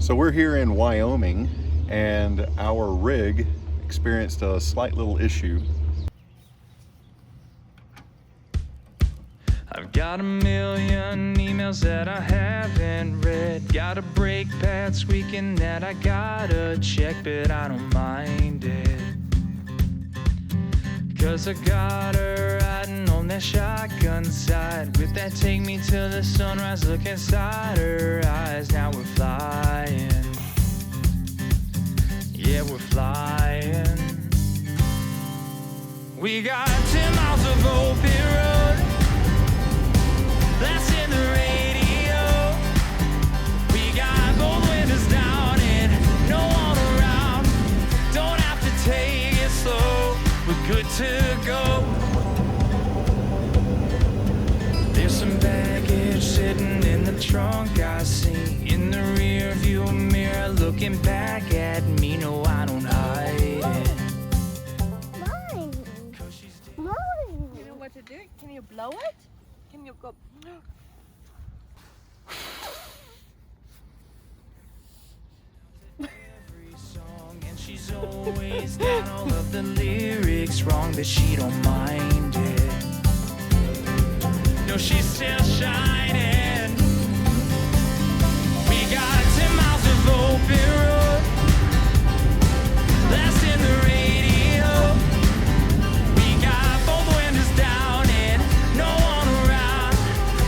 So we're here in Wyoming and our rig experienced a slight little issue. I've got a million emails that I haven't read. Got a brake pad squeaking that I gotta check, but I don't mind it. Cause I got her riding on that shotgun side with that take me till the sunrise look inside her eyes. Now we're flying. Yeah, we're flying. We got 10 miles of open road. That's in the radio. We got both windows down and no one around. Don't have to take it slow. We're good to go. There's some baggage sitting in the trunk I see. In the rear view mirror looking back at me. No, I don't hide it. Mine. You know what to do? Can you blow it? Can you go? Every song, and she's always got all of the lyrics wrong, but she don't mind it. No, she's still shining. We got 10 miles of open road. That's in the radio. We got both windows down and no one around.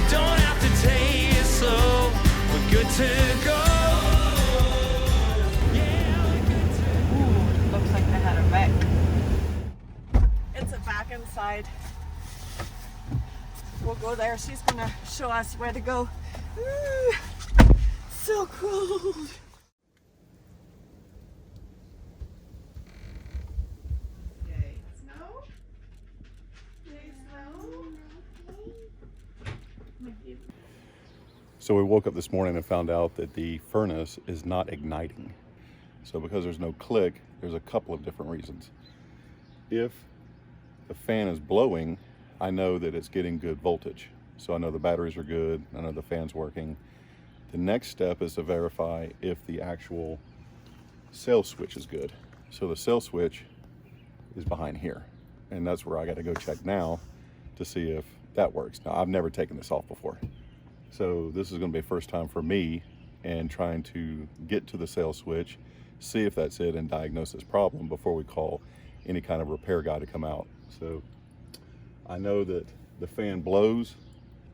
Don't have to take it slow. We're good to go. Looks like they had a wreck. It's a back inside. We'll go there. She's gonna show us where to go. Ooh, so cold. Yay, snow? Yay, snow? So we woke up this morning and found out that the furnace is not igniting. So because there's no click, there's a couple of different reasons. If the fan is blowing, I know that it's getting good voltage. So I know the batteries are good, I know the fan's working. The next step is to verify if the actual cell switch is good. So the cell switch is behind here. And that's where I gotta go check now to see if that works. Now, I've never taken this off before. So this is gonna be a first time for me and trying to get to the cell switch, see if that's it and diagnose this problem before we call any kind of repair guy to come out. So I know that the fan blows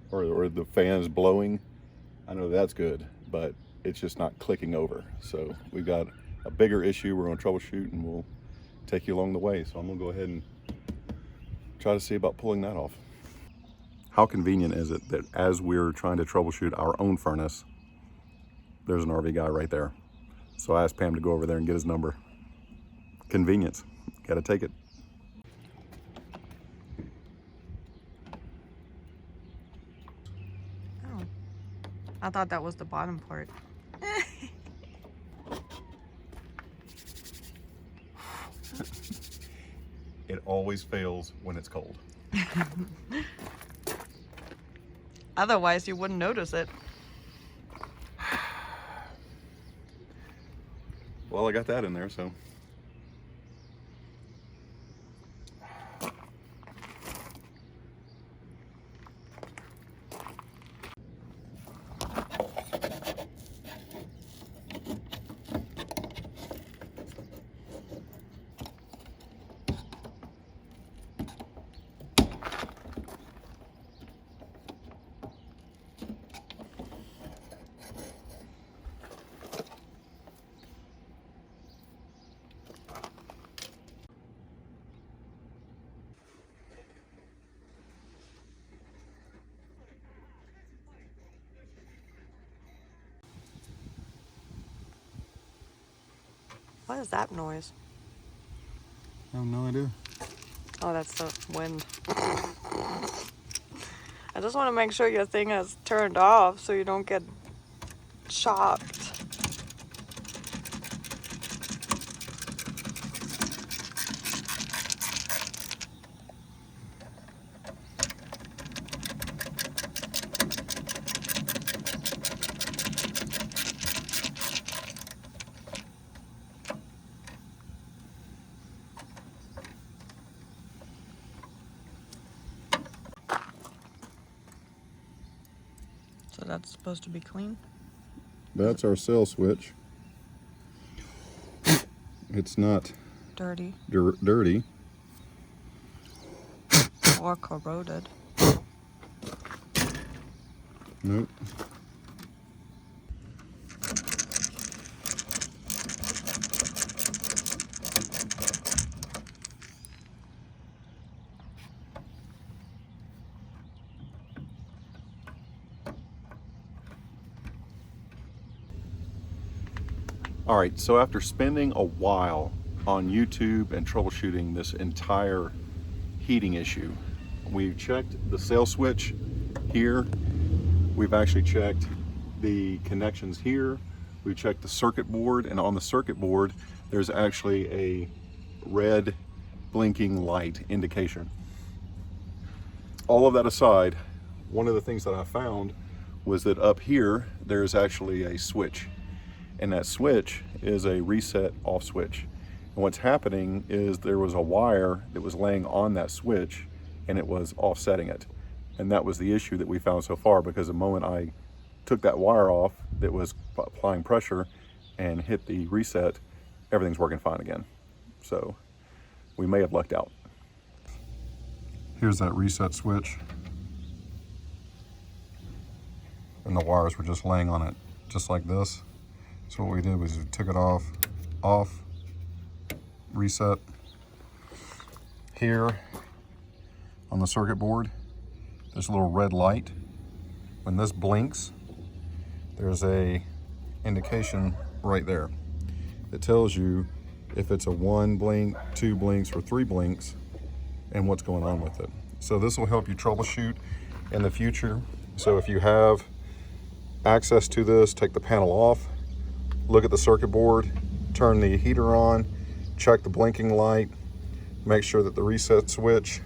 or the fan is blowing. I know that's good, but it's just not clicking over. So we've got a bigger issue we're gonna troubleshoot and we'll take you along the way. So I'm gonna go ahead and try to see about pulling that off. How convenient is it that as we're trying to troubleshoot our own furnace, there's an RV guy right there. So I asked Pam to go over there and get his number. Convenience, gotta take it. Oh, I thought that was the bottom part. It always fails when it's cold. Otherwise, you wouldn't notice it. Well, I got that in there, so. What is that noise? I have no idea. Oh, that's the wind. I just want to make sure your thing is turned off so you don't get shocked. that's supposed to be clean? That's our cell switch. It's not Dirty dirty. or corroded. Nope. All right, so after spending a while on YouTube and troubleshooting this entire heating issue, we've checked the cell switch here. We've actually checked the connections here. We've checked the circuit board, and on the circuit board, there's actually a red blinking light indication. All of that aside, one of the things that I found was that up here, there's actually a switch. And that switch is a reset off switch. And what's happening is there was a wire that was laying on that switch and it was offsetting it. And that was the issue that we found so far, because the moment I took that wire off that was applying pressure and hit the reset, everything's working fine again. So we may have lucked out. Here's that reset switch. And the wires were just laying on it, just like this. So what we did was we took it off, reset. Here on the circuit board, there's a little red light. When this blinks, there's a indication right there that tells you if it's a 1 blink, 2 blinks, or 3 blinks, and what's going on with it. So this will help you troubleshoot in the future. So if you have access to this, take the panel off, look at the circuit board, turn the heater on, check the blinking light, make sure that the reset switch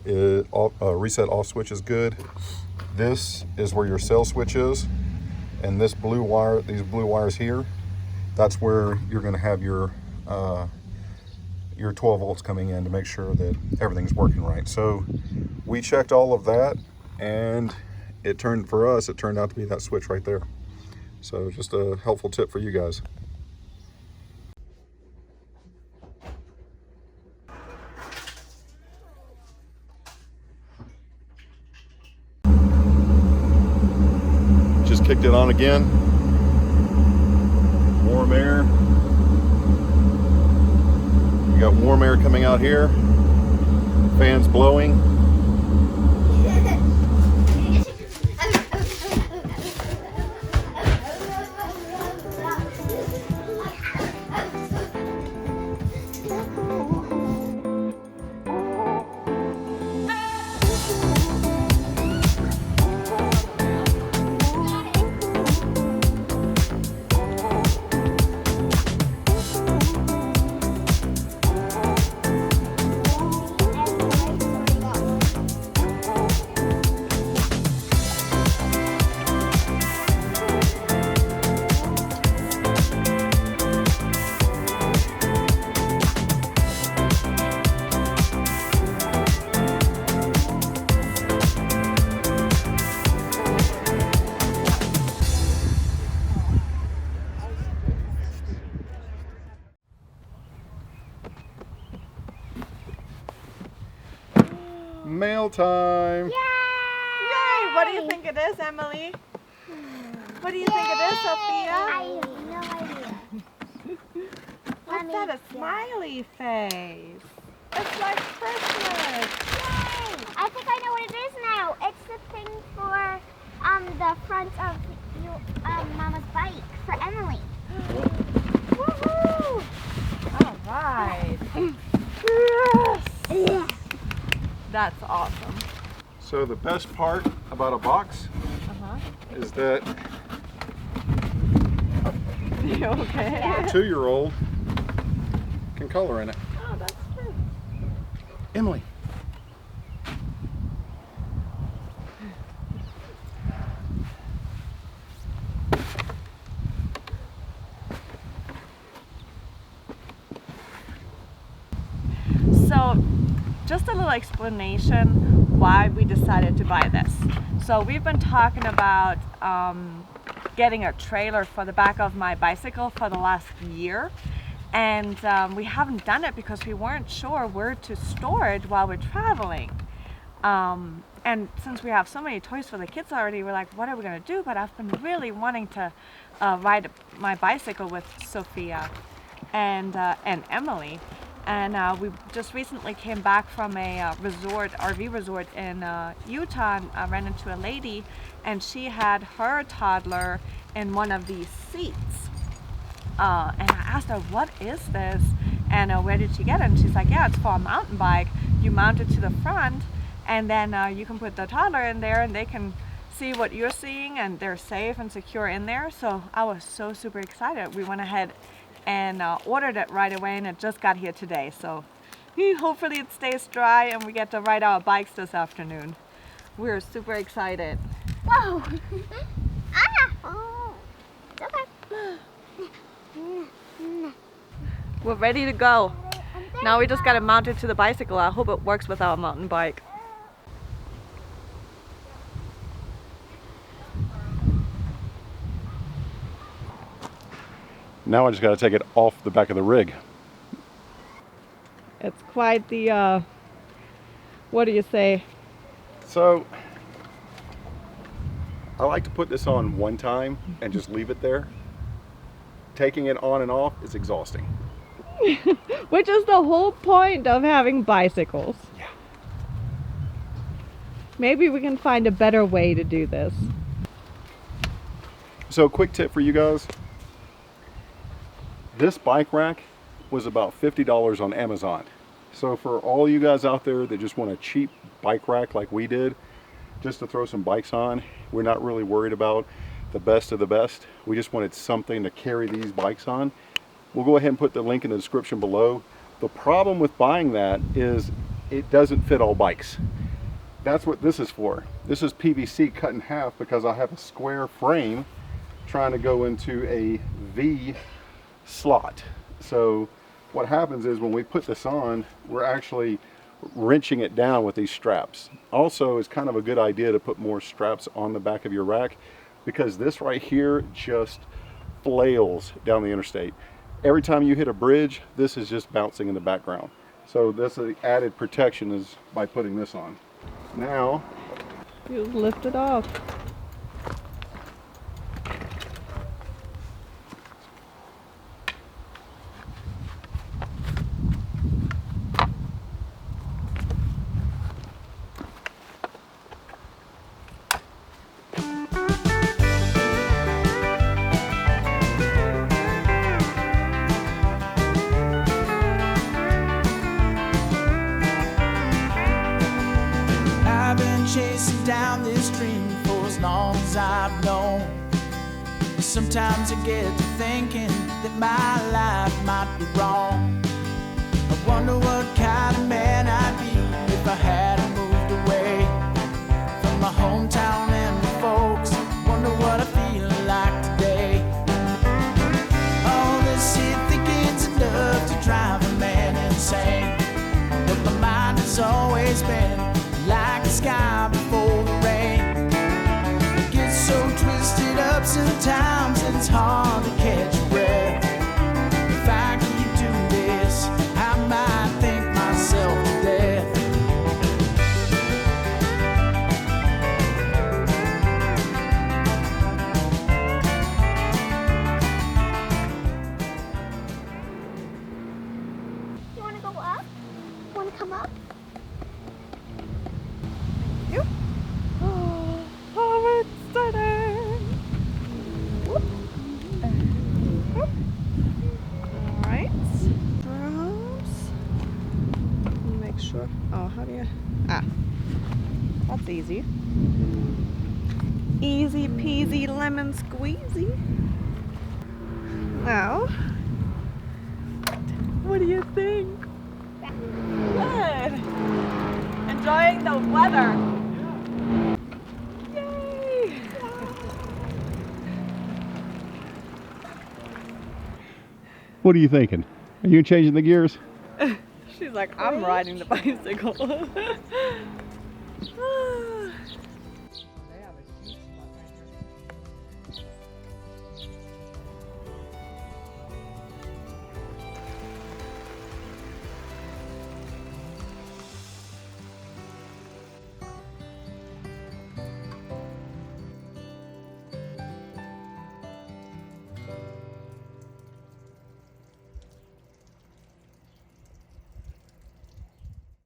is reset off switch is good. This is where your cell switch is, and this blue wire, these blue wires here, that's where you're going to have your 12 volts coming in to make sure that everything's working right. So we checked all of that, and it turned out to be that switch right there. So just a helpful tip for you guys. Just kicked it on again. Warm air. You got warm air coming out here. Fans blowing. Mail time. Yay! What do you think it is, Emily? What do you think it is, Sophia? I have no idea. What's that? A smiley face. It's like Christmas. Yay! I think I know what it is now. It's the thing for the front of your Mama's bike for Emily. Woohoo! All right. Yes. That's awesome. So the best part about a box is that You okay? a 2-year-old can color in it. Oh, that's true. Emily. So, just a little explanation. why we decided to buy this. So we've been talking about getting a trailer for the back of my bicycle for the last year, and we haven't done it because we weren't sure where to store it while we're traveling. And since we have so many toys for the kids already, we're like, what are we gonna do? But I've been really wanting to ride my bicycle with Sophia and Emily. And we just recently came back from a RV resort in Utah, and I ran into a lady, and she had her toddler in one of these seats. And I asked her, what is this? And where did she get it? And she's like, yeah, it's for a mountain bike. You mount it to the front, and then you can put the toddler in there, and they can see what you're seeing, and they're safe and secure in there. So I was so super excited. We went ahead and ordered it right away, and it just got here today. So hopefully it stays dry and we get to ride our bikes this afternoon. We're super excited. Whoa! Oh, okay. We're ready to go. Now we just got to mount it to the bicycle. I hope it works with our mountain bike. Now I just got to take it off the back of the rig. It's quite the, what do you say? So I like to put this on one time and just leave it there. Taking it on and off is exhausting. Which is the whole point of having bicycles. Yeah. Maybe we can find a better way to do this. So quick tip for you guys. This bike rack was about $50 on Amazon. So for all you guys out there that just want a cheap bike rack like we did, just to throw some bikes on, we're not really worried about the best of the best. We just wanted something to carry these bikes on. We'll go ahead and put the link in the description below. The problem with buying that is it doesn't fit all bikes. That's what this is for. This is PVC cut in half because I have a square frame trying to go into a V slot. So what happens is when we put this on, we're actually wrenching it down with these straps. Also, it's kind of a good idea to put more straps on the back of your rack because this right here just flails down the interstate. Every time you hit a bridge, this is just bouncing in the background. So this is added protection is by putting this on. Now You lift it off. Chasing down this dream for as long as I've known. Sometimes I get to thinking that my life might be wrong. I wonder what kind of man I'd be if I hadn't moved away from my hometown and my folks. Wonder what I feel like today. All this here thinking's enough to drive a man insane. But my mind has always been like the sky before the rain. It gets so twisted up sometimes it's hard to catch your breath. If I keep doing this, I might think myself to death. You want to go up? Want to come up? You? Oh, it's exciting! Whoop. Whoop. All right. Drops. Make sure. Oh, how do you? Ah, that's easy. Easy peasy lemon squeezy. Now, what do you think? Good. Enjoying the weather. Yay! what are you thinking? Are you changing the gears? She's like, I'm riding the bicycle.